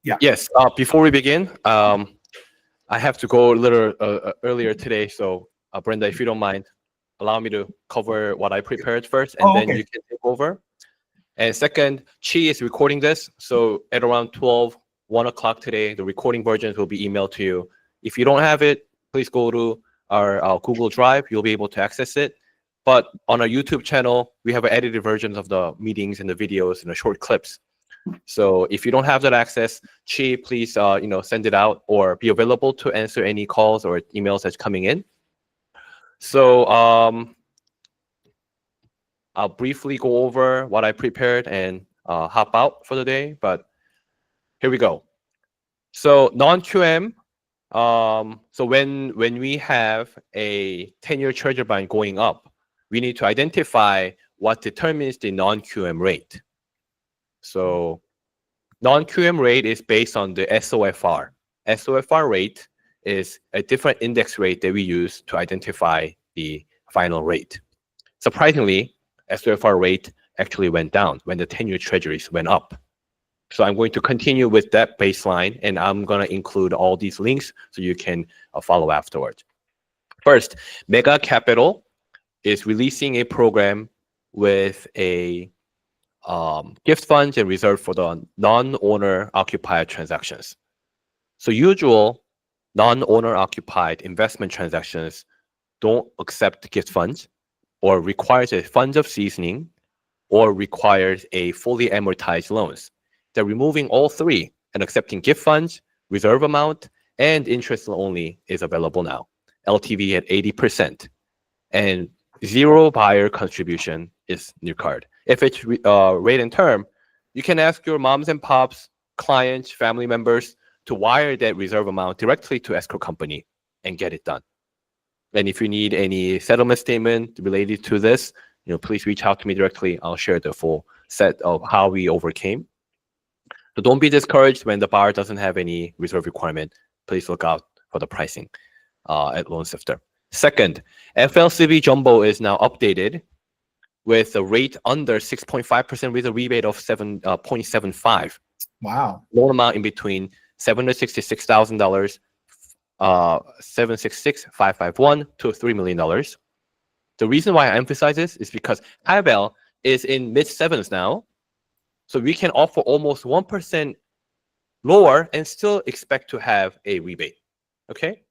Yeah. Yes. Before we begin, I have to go a little earlier today. So, Brenda, if you don't mind, allow me to cover what I prepared first, and Oh, then okay. you can take over. And second, Chi is recording this. So at around 12, 1 o'clock today, the recording versions will be emailed to you. If you don't have it, please go to our Google Drive. You'll be able to access it. But on our YouTube channel, we have edited versions of the meetings and the videos and the short clips. So if you don't have that access, Chi, please send it out or be available to answer any calls or emails that's coming in. So I'll briefly go over what I prepared and hop out for the day, but here we go. So non-QM, so when we have a 10-year treasury bond going up, we need to identify what determines the non-QM rate. So non-QM rate is based on the SOFR. SOFR rate is a different index rate that we use to identify the final rate. Surprisingly, SOFR rate actually went down when the 10-year treasuries went up. So I'm going to continue with that baseline, and I'm going to include all these links so you can follow afterwards. First, Mega Capital is releasing a program with a gift funds and reserve for the non-owner occupied transactions. So usual non-owner occupied investment transactions don't accept gift funds or requires a funds of seasoning or requires a fully amortized loans. They're removing all three and accepting gift funds, reserve amount, and interest only is available now. LTV at 80%. And zero buyer contribution is new card. If it's rate and term, you can ask your moms and pops, clients, family members to wire that reserve amount directly to escrow company and get it done. And if you need any settlement statement related to this, please reach out to me directly. I'll share the full set of how we overcame. So don't be discouraged when the buyer doesn't have any reserve requirement. Please look out for the pricing at LoanSifter. Second, FLCB Jumbo is now updated with a rate under 6.5% with a rebate of 7.75. Wow. Loan amount in between $766,000, 766,551 to $3 million. The reason why I emphasize this is because HIBEL is in mid sevens now, so we can offer almost 1% lower and still expect to have a rebate. Okay.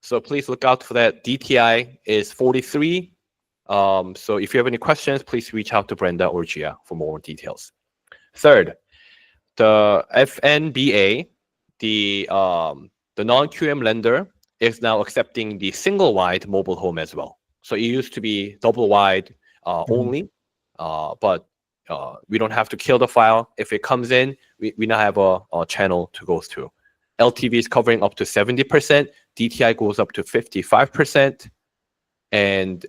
So please look out for that. DTI is 43. So if you have any questions, please reach out to Brenda or Gia for more details. Third, the FNBA, the non-QM lender, is now accepting the single wide mobile home as well. So it used to be double wide only, but we don't have to kill the file. If it comes in, we now have a channel to go through. LTV is covering up to 70%. DTI goes up to 55%. And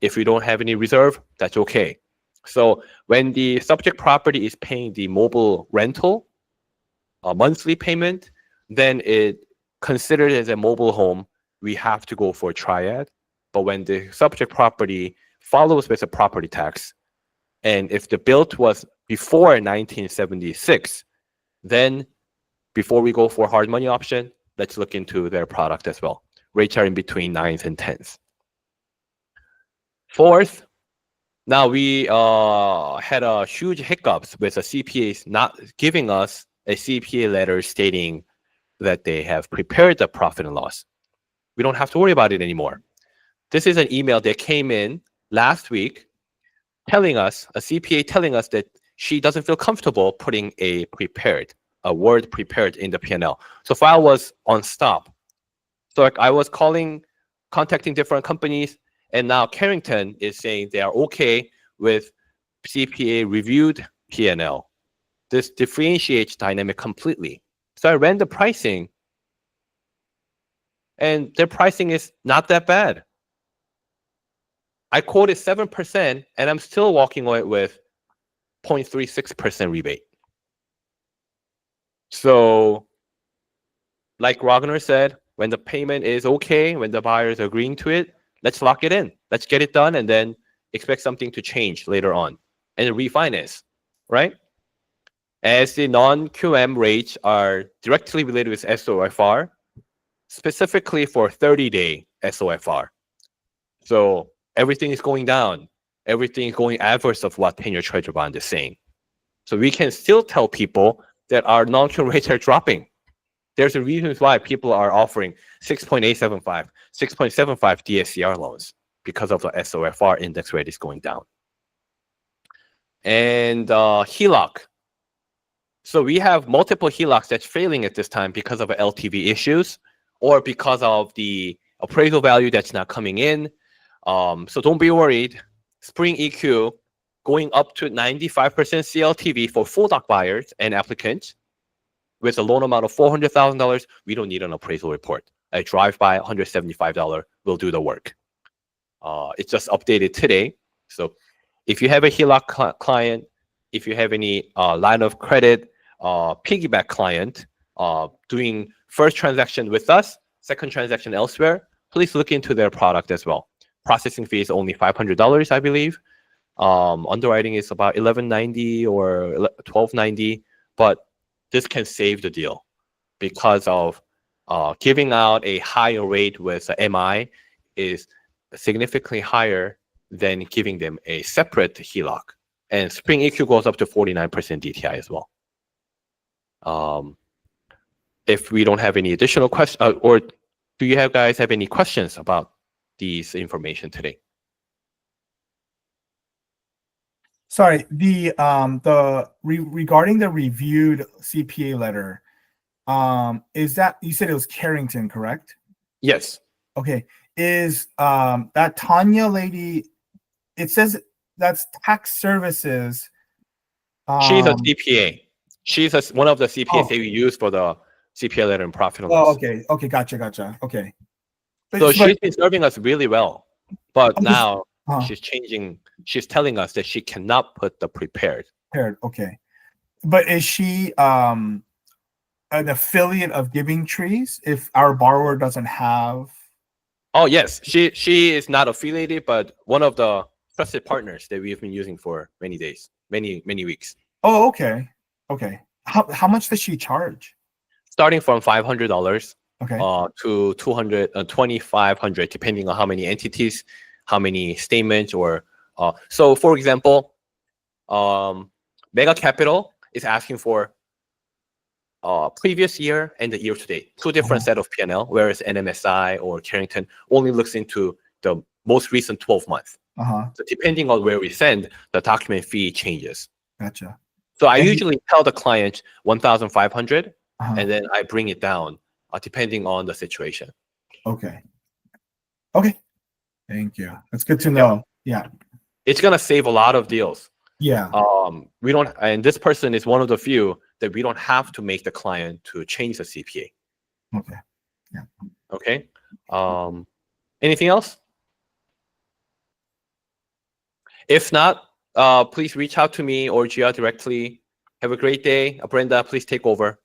if you don't have any reserve, that's okay. So when the subject property is paying the mobile rental, monthly payment, then it considered as a mobile home, we have to go for a triad. But when the subject property follows with a property tax, and if the build was before 1976, then before we go for hard money option, let's look into their product as well. Rates are in between 9s and 10s. Fourth, now we had a huge hiccups with the CPAs not giving us a CPA letter stating that they have prepared the profit and loss. We don't have to worry about it anymore. This is an email that came in last week telling us, a CPA telling us that she doesn't feel comfortable putting a word prepared in the P&L. So file was on stop. So I was contacting different companies, and now Carrington is saying they are okay with CPA reviewed P&L. This differentiates Dynamic completely. So I ran the pricing, and their pricing is not that bad. I quoted 7%, and I'm still walking away with 0.36% rebate. So, like Ragnar said, when the payment is okay, when the buyer is agreeing to it, let's lock it in. Let's get it done, and then expect something to change later on and refinance, right? as the non-QM rates are directly related with SOFR, specifically for 30-day SOFR. So everything is going down. Everything is going adverse of what 10-year Treasury bond is saying. So we can still tell people that our non-QM rates are dropping. There's a reason why people are offering 6.875, 6.75 DSCR loans because of the SOFR index rate is going down. And HELOC. So we have multiple HELOCs that's failing at this time because of LTV issues or because of the appraisal value that's not coming in. So don't be worried. Spring EQ going up to 95% CLTV for full doc buyers and applicants with a loan amount of $400,000. We don't need an appraisal report. A drive-by $175 will do the work. It's just updated today. So if you have a HELOC client, if you have any line of credit, piggyback client doing first transaction with us, second transaction elsewhere, please look into their product as well. Processing fee is only $500, I believe. Underwriting is about $11.90 or $12.90, but this can save the deal because of giving out a higher rate with MI is significantly higher than giving them a separate HELOC. And Spring EQ goes up to 49% DTI as well. If we don't have any additional questions, or do you guys have any questions about these information today? Sorry, regarding the reviewed CPA letter, is that, you said it was Carrington, correct? Yes. Okay. Is that Tanya lady, it says that's tax services. She's a CPA. She's one of the CPAs that we use for the CPA letter and profit and loss. Oh, okay. Okay, gotcha. Okay. So she's been serving us really well, but now she's changing. She's telling us that she cannot put the prepared. Okay. But is she an affiliate of Giving Trees if our borrower doesn't have? Oh, yes. She is not affiliated, but one of the trusted partners that we've been using for many days, many weeks. Oh, okay. How much does she charge? Starting from $500 okay. To $2,500, depending on how many entities, how many statements, or so. For example, Mega Capital is asking for previous year and the year to date, two different set of P&L, whereas NMSI or Carrington only looks into the most recent 12 months. So depending on where we send, the document fee changes. Gotcha. So I usually tell the client 1,500, and then I bring it down depending on the situation. Okay. Thank you. That's good to know. Yeah. It's gonna save a lot of deals. Yeah. We don't, and this person is one of the few that we don't have to make the client to change the CPA. Okay. Yeah. Okay. Anything else? If not, please reach out to me or Gia directly. Have a great day. Brenda, please take over.